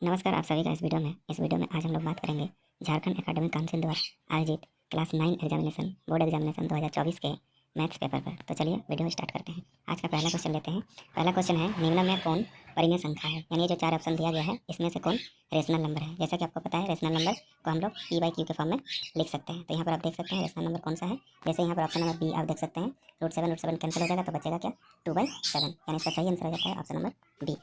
नमस्कार आप सभी का इस वीडियो में आज हम लोग बात करेंगे झारखंड एकेडमिक काउंसिल द्वारा आयोजित क्लास 9 एग्जामिनेशन बोर्ड एग्जामिनेशन 2024 के मैथ्स पेपर पर। तो चलिए वीडियो स्टार्ट करते हैं। आज का पहला क्वेश्चन लेते हैं। पहला क्वेश्चन है, निम्न में कौन परिमेय संख्या है, यानी ये जो 4 ऑप्शन दिया गया है इसमें से कौन रेशनल नंबर है। जैसा कि आपको पता है रेशनल नंबर को हम लोग P/Q के फॉर्म में लिख सकते हैं। तो यहाँ पर आप देख सकते हैं रेशनल नंबर कौन सा है। जैसे यहाँ पर ऑप्शन नंबर बी आप देख सकते हैं, √7 कैंसिल हो जाएगा तो बचेगा क्या, 2/7, यानी इसका सही आंसर हो जाता है ऑप्शन नंबर बी।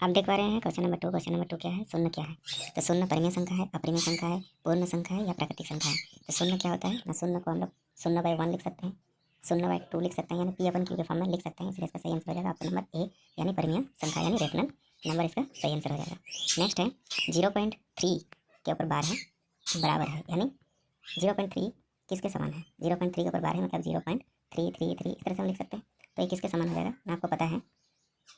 आप देख पा रहे हैं क्वेश्चन नंबर टू क्या है, शून्य क्या है। तो शून्य परिमेय संख्या है, अपरिमेय संख्या है, पूर्ण संख्या है या प्राकृतिक संख्या है। तो शून्य क्या होता है ना, शून्य को हम लोग 0/1 लिख सकते हैं, 0/2 लिख सकते हैं, यानी P/Q के फॉर्म में लिख सकते हैं। इसलिए इसका सही आंसर हो जाएगा ऑप्शन नंबर ए, यानी परिमेय संख्या यानी रेशनल नंबर इसका सही आंसर हो जाएगा। नेक्स्ट है 0.3 के ऊपर बार है बराबर है, यानी 0.3 किसके समान है। 0.3 के ऊपर बार है मतलब 0.333 इस तरह से हम लिख सकते हैं। तो ये किसके समान हो जाएगा ना, आपको पता है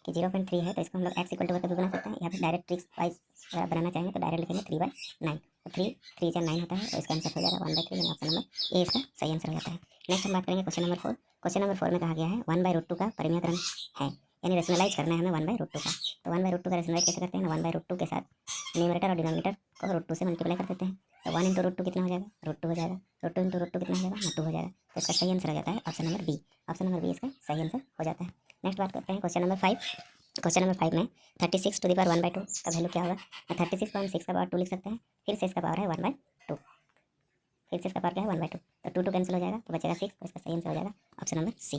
कि 0.3 है तो इसको हम लोग x इक्वल टू करके भी बना सकते हैं, या फिर डायरेक्ट ट्रिक्स वाइज बनाना चाहेंगे तो डायरेक्ट लिखेंगे 3/9। तो 3 से 9 होता है, तो इसका आंसर हो जाएगा 1/3, यानी ऑप्शन नंबर ए इसका सही आंसर हो जाता है। नेक्स्ट हम बात करेंगे क्वेश्चन नंबर 4। क्वेश्चन नंबर 4 में कहा गया है 1/√2 का परिमेयकरण है, यानी रेशनलाइज करना है हमें 1/√2 का। तो 1/√2 का रेशनलाइज कैसे करते हैं ना, 1/√2 के साथ न्यूमरेटर और डिनोमिनेटर को √2 से मल्टीप्लाई कर देते हैं। तो 1 × √2 कितना हो जाएगा, √2 हो जाएगा, √2 × √2 कितना हो जाएगा, 2 हो जाएगा। तो इसका सही आंसर हो जाता है option number B. Option number B इसका सही आंसर हो जाता है। नेक्स्ट बात करते हैं क्वेश्चन नंबर 5। क्वेश्चन नंबर 5 में 36 टू द पावर 1/2 का वैल्यू क्या होगा। 36.6 का पावर 2 लिख सकते हैं, फिर से इसका पावर है 1/2, फिर से इसका पावर क्या है 1/2, तो 2 कैंसिल हो जाएगा तो बचेगा 6, तो इसका सही आंसर हो जाएगा ऑप्शन नंबर सी।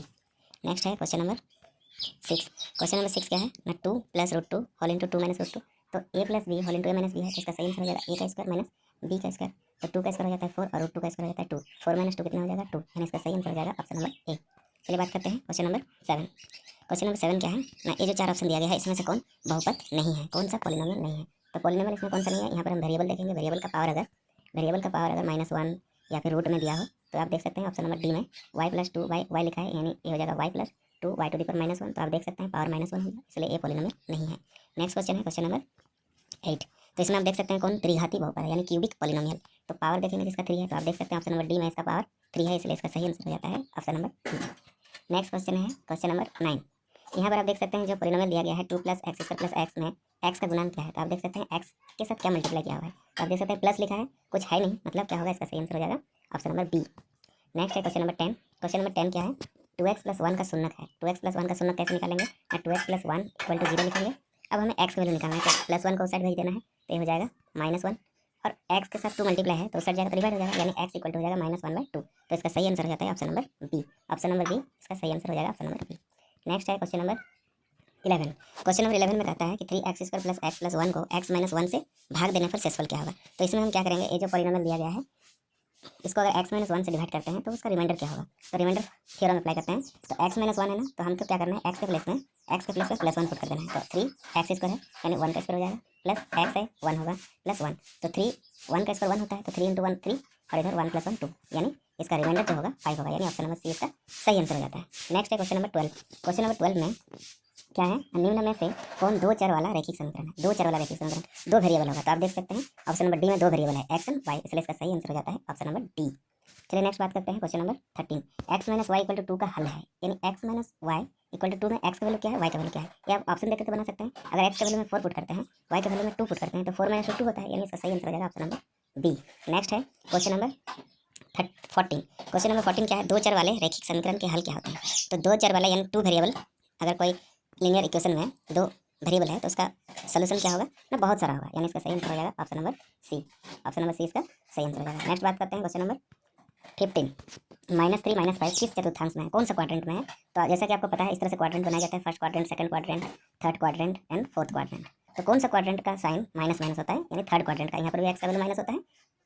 नेक्स्ट है क्वेश्चन नंबर 6। क्वेश्चन नंबर 6 क्या है ना, 2 + √2 होल इंटू 2 - √2, तो a + b whole into a - b है, तो इसका सही आंसर हो जाएगा a का स्क्वायर माइनस b का स्क्वायर। तो 2 का स्क्वायर हो जाता है 4 और √2 का स्क्वायर हो जाता है 2, 4 - 2 कितना हो जाएगा 2, यानी इसका सही आंसर हो जाएगा ऑप्शन नंबर ए। चलिए बात करते हैं क्वेश्चन नंबर 7। क्वेश्चन नंबर 7 क्या है ना, ये जो 4 ऑप्शन दिया गया है इसमें से कौन बहुपद नहीं है, कौन सा पॉलिनोमियल नहीं है। तो पॉलिनोमियल इसमें कौन सा नहीं है, यहाँ पर हम वेरिएबल देखेंगे, वेरिएबल का पावर अगर -1 या फिर रूट में दिया हो तो आप देख सकते हैं ऑप्शन नंबर डी में y+2y y लिखा है, यानी ये हो जाएगा y+2 y⁻⁻1, तो आप देख सकते हैं पावर -1 होगा, इसलिए ए पॉलिनोमियल नहीं है। नेक्स्ट क्वेश्चन है क्वेश्चन नंबर 8। तो इसमें आप देख सकते हैं कौन त्रिघाती बहुपद है, यानी क्यूबिक पॉलिनोमियल। तो पावर देखेंगे जिसका 3 है, तो आप देख सकते हैं ऑप्शन नंबर डी में इसका पावर 3 है, इसलिए इसका सही आंसर हो जाता है option number D. Next question है क्वेश्चन नंबर 9। यहाँ पर आप देख सकते हैं जो पॉलिनोमियल दिया गया है 2 + x² + x में x का गुणांक क्या है, तो आप देख सकते हैं x के साथ क्या मल्टीप्लाई किया हुआ है, तो आप देख सकते हैं प्लस लिखा है, कुछ है नहीं, मतलब क्या होगा, इसका सही आंसर हो जाएगा ऑप्शन नंबर बी। नेक्स्ट है क्वेश्चन नंबर 10। क्वेश्चन नंबर 10 क्या है, 2x + 1 का शून्यक है। 2x + 1 का शून्यक कैसे निकालेंगे, 2x + 1 = 0 लिखेंगे। अब हमें x की वैल्यू निकालना है, तो +1 को उस साइड भेज देना है, तो ये हो जाएगा -1, और x के साथ 2 मल्टीप्लाई है तो उस साइड जाएगा तो डिवाइड हो जाएगा, यानी x = हो जाएगा -1/2। तो इसका सही आंसर हो जाता है option number B. Option number B इसका सही आंसर हो जाएगा ऑप्शन नंबर बी। नेक्स्ट है क्वेश्चन नंबर 11। क्वेश्चन नंबर 11 में कहता है कि 3x² + x + 1 को x - 1 से भाग देने पर शेषफल क्या होगा। तो इसमें हम क्या करेंगे, ये जो पॉलिनोमियल दिया गया है इसको अगर x - 1 से डिवाइड करते हैं तो उसका रिमाइंडर क्या होगा। तो रिमाइंडर थ्योरम अप्लाई करते हैं, तो x - 1 है ना, तो हमको क्या करना है, x के प्लेस में +1 पुट कर देना है, तो 3x² है, यानी 1 का स्क्वायर हो जाएगा, प्लस x है 1 होगा, +1, तो 3 1 का स्क्वायर 1 होता है, तो 3 × 1 3, और इधर 1 + 1 2, यानी इसका रिमाइंडर जो होगा 5 होगा, यानी ऑप्शन नंबर सी इसका सही आंसर हो जाता है। नेक्स्ट है क्वेश्चन नंबर 12। क्वेश्चन नंबर 12 में क्या है, निम्न में से कौन 2 चर वाला रैखिक समीकरण है। 2 चर वाला रैखिक समीकरण 2 वेरिएबल होगा, तो आप देख सकते हैं ऑप्शन नंबर डी में 2 वेरिएबल है x और y, इसलिए इसका सही आंसर हो जाता है ऑप्शन नंबर डी। चलिए नेक्स्ट बात करते हैं क्वेश्चन नंबर 13। x - y = 2 का हल है, यानी x - y = 2 में x का वैल्यू क्या है, y का वैल्यू क्या है, ये आप ऑप्शन देख करके बना सकते हैं। अगर x का वैल्यू में 4 पुट करते हैं, y का वैल्यू में 2 पुट करते हैं, तो 4 - 2 होता है, यानी इसका सही आंसर हो जाएगा ऑप्शन नंबर बी। नेक्स्ट है क्वेश्चन नंबर 14। क्वेश्चन नंबर 14 क्या है, 2 चर वाले रैखिक समीकरण के हल क्या होते हैं। तो 2 चर वाला यानी 2 वेरिएबल, अगर कोई लीनियर इक्वेशन में 2 वेरिएबल है तो उसका सोल्यूशन क्या होगा ना, बहुत सारा होगा, यानी इसका सही आंसर हो जाएगा option number C. Option number C इसका सही आंसर हो जाएगा। नेक्स्ट बात करते हैं क्वेश्चन नंबर 15। -3 - 5 किस चतुर्थांश में है, कौन सा क्वाड्रेंट में है। तो जैसा कि आपको पता है इस तरह से क्वाड्रेंट बनाया जाता है, first quadrant, second quadrant, third quadrant and fourth quadrant. तो कौन सा क्वाड्रेंट का साइन माइनस माइनस होता है, यानी थर्ड क्वाड्रेंट का, यहाँ पर भी एक्स का वैल्यू माइनस होता है,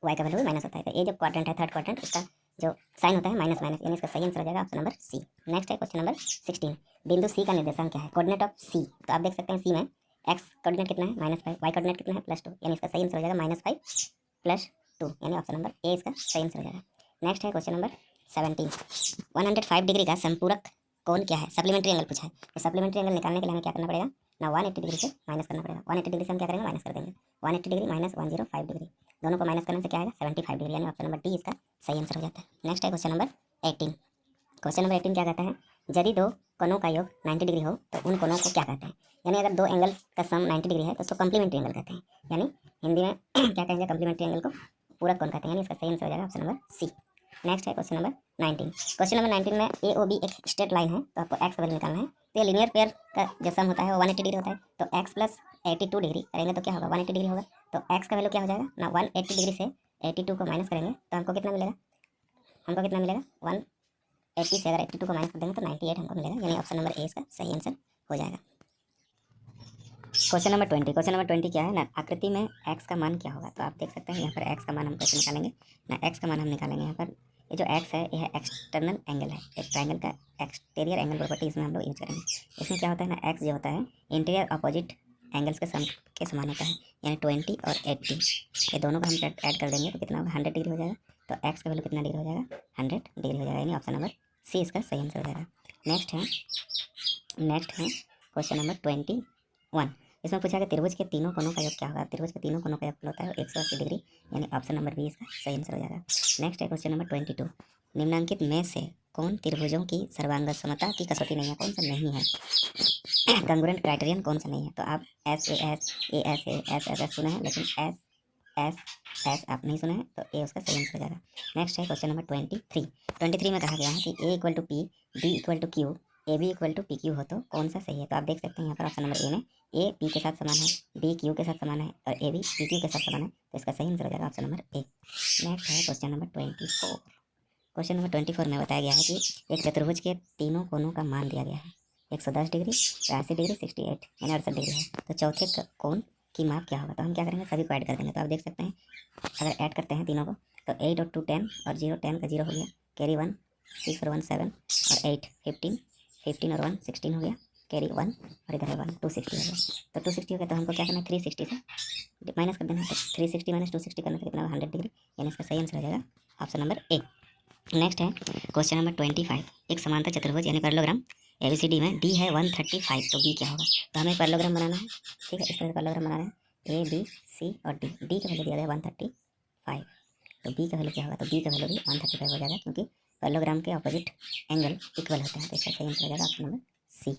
वाई का वैल्यू भी माइनस होता है। तो ये जो क्वाड्रेंट है थर्ड क्वाड्रेंट, इसका जो साइन होता है माइनस माइनस, यानी इसका सही आंसर हो जाएगा ऑप्शन नंबर सी। नेक्स्ट है क्वेश्चन नंबर 16। बिंदु सी का निर्देशांक क्या है, कोऑर्डिनेट ऑफ सी। तो आप देख सकते हैं सी में एक्स कोऑर्डिनेट कितना है -5, वाई कोऑर्डिनेट कितना है +2, यानी इसका सही आंसर हो जाएगा -5 + 2, यानी ऑप्शन नंबर ए इसका सही आंसर हो जाएगा। नेक्स्ट है क्वेश्चन नंबर 17। 105 डिग्री का संपूरक कोण क्या है, सप्लीमेंट्री एंगल पूछा है। तो सप्लीमेंट्री एंगल निकालने के लिए हमें क्या करना पड़ेगा ना, 180 डिग्री से माइनस करना पड़ेगा। 180 डिग्री से हम क्या करेंगे, माइनस कर देंगे। 180 डिग्री माइनस 105 डिग्री, दोनों को माइनस करने से क्या आएगा 75 डिग्री, यानी ऑप्शन नंबर डी इसका सही आंसर हो जाता है। नेक्स्ट है क्वेश्चन नंबर 18। क्वेश्चन नंबर 18 क्या कहता है यदि दो कोनों का योग 90 डिग्री हो तो उन कोनों को क्या कहते हैं? यानी अगर दो एंगल का सम 90 डिग्री है तो उसको कम्प्लीमेंट्री एंगल कहते हैं। यानी हिंदी में क्या कहेंगे? कम्प्लीमेंट्री एंगल को पूरक कोण कहते हैं। यानी इसका सही आंसर हो जाएगा ऑप्शन नंबर सी। नेक्स्ट है क्वेश्चन नंबर 19। क्वेश्चन नंबर 19 में ए ओ बी एक स्ट्रेट लाइन है, तो आपको एक्स का वैल्यू निकालना है। तो ये लीनियर पेयर का जो सम होता है वो 180 डिग्री होता है, तो एक्स प्लस 82 डिग्री करेंगे तो क्या होगा? 180 डिग्री होगा। तो एक्स का वैल्यू क्या हो जाएगा ना, 180 डिग्री से 82 को माइनस करेंगे तो हमको कितना मिलेगा? 180 से अगर 82 को माइनस कर देंगे तो 98 हमको मिलेगा। यानी ऑप्शन नंबर ए इसका सही आंसर हो जाएगा। Question number 20। क्वेश्चन नंबर 20 क्या है ना, आकृति में एक्स का मान क्या होगा? तो आप देख सकते हैं यहाँ पर एक्स का मान हम कैसे निकालेंगे ना, एक्स का मान हम निकालेंगे यहाँ पर। ये जो एक्स है यह एक्सटर्नल एंगल है, एक ट्रायंगल का एक्सटीरियर एंगल प्रॉपर्टी इसमें हम लोग यूज करेंगे। इसमें क्या होता है ना, एक्स जो होता है इंटीरियर अपोजिट एंगल्स के सम के समान होता है। यानी 20 और 80 ये दोनों को हम ऐड कर देंगे तो कितना होगा? 100 डिग्री हो जाएगा। तो एक्स का वैल्यू कितना डिग्री हो जाएगा? 100 डिग्री हो जाएगा। यानी ऑप्शन नंबर सी इसका सही आंसर हो जाएगा। नेक्स्ट है क्वेश्चन नंबर 21। इसमें पूछा कि त्रिभुज के तीनों कोनों का योग क्या होगा? त्रिभुज के तीनों कोनों का योग होता है 180 डिग्री। यानी ऑप्शन नंबर बी इसका सही आंसर हो जाएगा। नेक्स्ट है क्वेश्चन नंबर 22। निम्नलिखित में से कौन त्रिभुजों की सर्वांग समता की कसौटी नहीं है? कौन सा नहीं है? कंग्रुएंट क्राइटेरियन कौन सा नहीं है? तो आप एस एस सुना है, लेकिन एस आप नहीं सुना है, तो ए उसका सही आंसर हो जाएगा। नेक्स्ट है क्वेश्चन नंबर 23 में कहा गया है कि A equal to P, B equal to Q, A B equal to P Q हो तो कौन सा सही है? तो आप देख सकते हैं यहाँ पर ऑप्शन नंबर ए में ए पी के साथ समान है, बी क्यू के साथ समान है और ए बी पी क्यू के साथ समान है, तो इसका सही आंसर हो जाएगा ऑप्शन नंबर ए। नेक्स्ट है क्वेश्चन नंबर 24। क्वेश्चन नंबर 24 में बताया गया है कि एक चतुर्भुज के तीनों कोनों का मान दिया गया है 110 डिग्री, 82 डिग्री, 68 यानी 68 डिग्री है। तो चौथे कोण की माप क्या होगा? तो हम क्या करेंगे? सभी को ऐड कर देंगे। तो आप देख सकते हैं अगर ऐड करते हैं तीनों को तो 8 और 2 10 और 0 10 का 0 हो गया, कैरी 1 6 और 1 7 और 8 15 15 और 1 16 हो गया, कैरी 1 और इधर है 1 260 हो गया। तो 260 हो गया तो हमको क्या करना है? 360 से माइनस कर देना है। तो 360 माइनस 260 करने से कितना होगा? 100 डिग्री। यानी इसका सही आंसर हो जाएगा ऑप्शन नंबर ए। नेक्स्ट है क्वेश्चन नंबर 25। एक समांतर चतुर्भुज यानी पैरेललोग्राम ABCD में डी है 135, तो बी क्या होगा? तो हमें पैरेललोग्राम बनाना है। ठीक है, इस तरह से पैरेललोग्राम बनाना है। ए बी सी और डी, डी का वैल्यू दिया गया 135, तो बी का वैल्यू क्या होगा? तो बी का वैल्यू भी 135 हो जाएगा, क्योंकि पैरेललोग्राम के ऑपोजिट एंगल इक्वल होते हैं, तो इसका सही आंसर हो जाएगा ऑप्शन नंबर सी।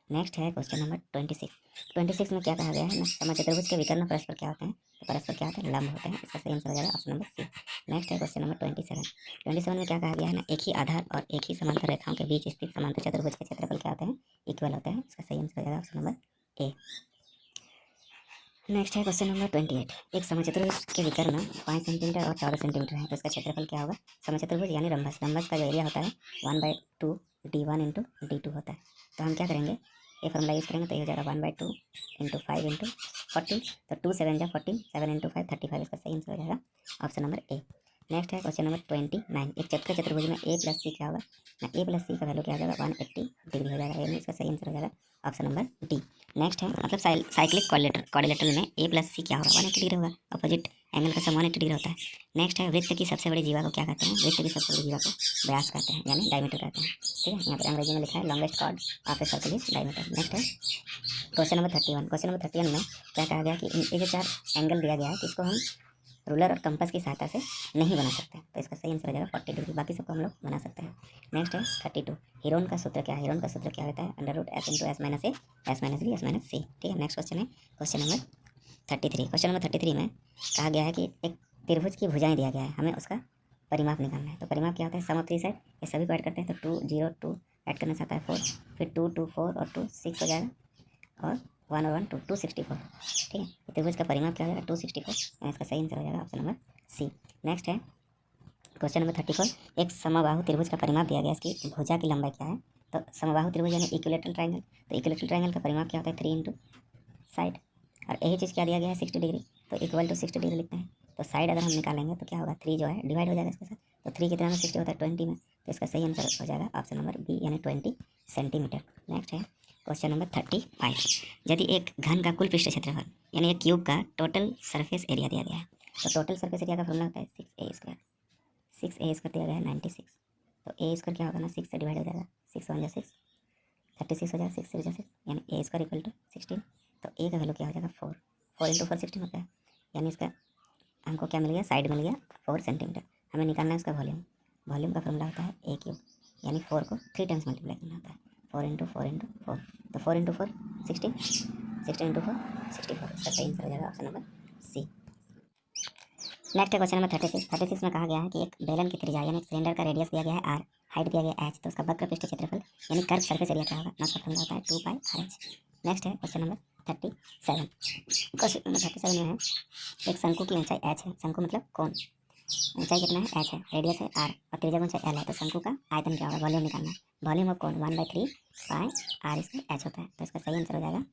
नेक्स्ट है क्वेश्चन नंबर 26 में क्या कहा गया है ना, समचतुर्भुज के विकर्ण परस्पर क्या होते हैं? तो परस्पर क्या होते हैं? लंब होते हैं, इसका सही आंसर हो जाएगा ऑप्शन नंबर सी। नेक्स्ट है क्वेश्चन नंबर 27 में क्या कहा गया है ना, एक ही आधार और एक ही समांतर रेखाओं के बीच स्थित समांतर चतुर्भुज के क्षेत्रफल क्या होते हैं? इक्वल होते हैं, इसका सही आंसर हो जाएगा ऑप्शन नंबर ए। नेक्स्ट है क्वेश्चन नंबर 28। एक समचतुर्भुज के विकर्ण 5 सेंटीमीटर और 14 सेंटीमीटर है, तो इसका क्षेत्रफल क्या होगा? समचतुर्भुज यानी रंभस, रंभस का जो एरिया होता है 1/2 D1 इंटू D2 होता है। तो हम क्या करेंगे? ये फॉर्मूला यूज़ करेंगे तो ये हो जाएगा 1/2 इंटू 5 इंटू 40, तो 2 7 जा 14, 7 इंटू 5 35, इसका सही आंसर हो जाएगा ऑप्शन नंबर ए। नेक्स्ट है क्वेश्चन नंबर 29। एक चक्र चतुर्भुज में ए प्लस सी क्या होगा ना, ए प्लस सी का वैल्यू क्या हो जाएगा? 180 डिग्री हो जाएगा, यानी इसका सही आंसर हो जाएगा ऑप्शन नंबर डी। नेक्स्ट है मतलब साइक्लिक क्वाड्रिलेटरल में ए प्लस सी क्या होगा? 180 डिग्री होगा, अपोजिट एंगल का सम 180 डिग्री होता है। नेक्स्ट है वृत्त की सबसे बड़ी जीवा को क्या कहते हैं? वृत्त की सबसे बड़ी जीवा को व्यास कहते हैं, यानी डायमीटर कहते हैं। ठीक है, यहाँ पर अंग्रेजी में लिखा है longest chord of a circle is diameter. Next है क्वेश्चन नंबर 31। क्वेश्चन नंबर 31 में क्या कहा गया कि ये जो 4 एंगल दिया गया है, इसको हम रूलर और कंपास की सहायता से नहीं बना सकते, तो इसका सही आंसर हो जाएगा 40 डिग्री, बाकी सबको हम लोग बना सकते हैं। नेक्स्ट है 32। हीरोन का सूत्र क्या है? हीरोन का सूत्र क्या होता है? √S into S minus A S minus B S minus C. ठीक है, नेक्स्ट क्वेश्चन है क्वेश्चन नंबर 33। क्वेश्चन नंबर 33 में कहा गया है कि एक त्रिभुज की भुजाएं दिया गया है, हमें उसका परिमाप निकालना है। तो परिमाप क्या होता है? सम ऑफ 3 साइड, ये सभी को ऐड करते हैं तो 2 0 2 ऐड करने से आता है 4, फिर 2 2 4 और 2 6 हो जाएगा, और 1 और 1 2 264। ठीक है, त्रिभुज का परिमाप क्या हो जाएगा? 264, इसका सही आंसर हो जाएगा ऑप्शन नंबर सी। नेक्स्ट है क्वेश्चन नंबर 34। एक समबाहु त्रिभुज का परिमाप दिया गया, इसकी भुजा की लंबाई क्या है? तो समबाहु त्रिभुज यानी इक्विलेटरल ट्रायंगल, तो इक्विलेटरल ट्रायंगल का परिमाप क्या होता है? 3 इंटू साइड, और यही चीज़ क्या दिया गया है? 60 डिग्री, तो इक्वल टू 60 डिग्री लिखते हैं। तो साइड अगर हम निकालेंगे तो क्या होगा? 3 जो है डिवाइड हो जाएगा इसके साथ, तो 3 कितना में 60 होता है? 20 में, तो इसका सही आंसर हो जाएगा ऑप्शन नंबर बी, यानी 20 सेंटीमीटर। नेक्स्ट है क्वेश्चन नंबर 35। यदि एक घन का कुल पृष्ठ क्षेत्रफल यानी एक क्यूब का टोटल सरफेस एरिया दिया गया है, तो टोटल सरफेस एरिया का फॉर्मूला होता है 6a²। 6a² दिया गया है 96, तो a² क्या होगा ना, 6 से डिवाइड हो जाएगा, 6 1 जा 6 36 हो जाएगा, 6 3 जा 6, यानी a² इक्वल टू 16। तो a का वैल्यू क्या हो जाएगा? 4, 4 इंटू 4 16 होता है, यानी इसका हमको क्या मिल गया? साइड मिल गया 4 सेंटीमीटर। हमें निकालना है उसका वॉल्यूम, वॉल्यूम का फॉर्मूला होता है a³ यानी 4 को 3 टाइम्स मल्टीप्लाई करना होता है। 4 इंटू 4 इंटू 4, तो 4 इंटू 4 16, 16 इंटू 4 64। इसका सही आंसर हो जाएगा ऑप्शन नंबर सी। नेक्स्ट है क्वेश्चन नंबर 36। 36 में कहा गया है कि एक बेलन की त्रिज्या यानी सिलेंडर का रेडियस दिया गया है r, हाइट दिया गया है h, तो उसका वक्र पृष्ठ क्षेत्रफल यानी कर्व सरफेस एरिया क्या होगा। ना उसका फॉर्मूला होता है 2 पाई RH। नेक्स्ट है क्वेश्चन नंबर 37। क्वेश्चन नंबर 37 में है एक शंकु की ऊंचाई h है, शंकु मतलब कोण, ऊंचाई कितना है h है, रेडियस है r और त्रिज्या ऊंचाई l है, तो शंकु का आयतन क्या होगा, वॉल्यूम निकालना है। वॉल्यूम ऑफ कोण 1/3 पाई r² h होता है, तो इसका सही आंसर हो जाएगा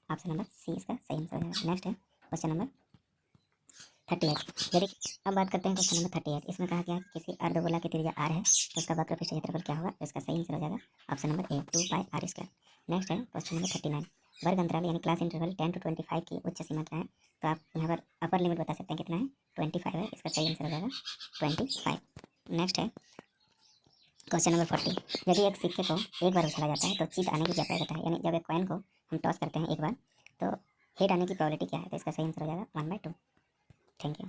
ऑप्शन नंबर सी, इसका सही आंसर हो जाएगा। नेक्स्ट है क्वेश्चन नंबर 38। यदि अब बात करते हैं क्वेश्चन नंबर 38। इसमें कहा गया है कि किसी अर्धगोला की त्रिज्या r है, तो उसका वक्र पृष्ठ क्षेत्रफल क्या होगा, तो इसका सही आंसर हो जाएगा option number A 2 pi r²। Next है क्वेश्चन नंबर 39। वर्ग अंतराल यानी क्लास इंटरवल 10 to 25 की उच्च सीमा क्या है, तो आप यहाँ पर अपर लिमिट बता सकते हैं कितना है, 25 है, इसका सही आंसर हो जाएगा 25। नेक्स्ट है क्वेश्चन नंबर 40। यदि एक सिक्के को एक बार उछाला जाता है तो जीत आने की क्या प्रोबेबिलिटी है, यानी जब एक कॉइन को हम टॉस करते हैं एक बार तो हेड आने की प्रोबेबिलिटी क्या है, तो इसका सही आंसर हो जाएगा 1/2। Thank you.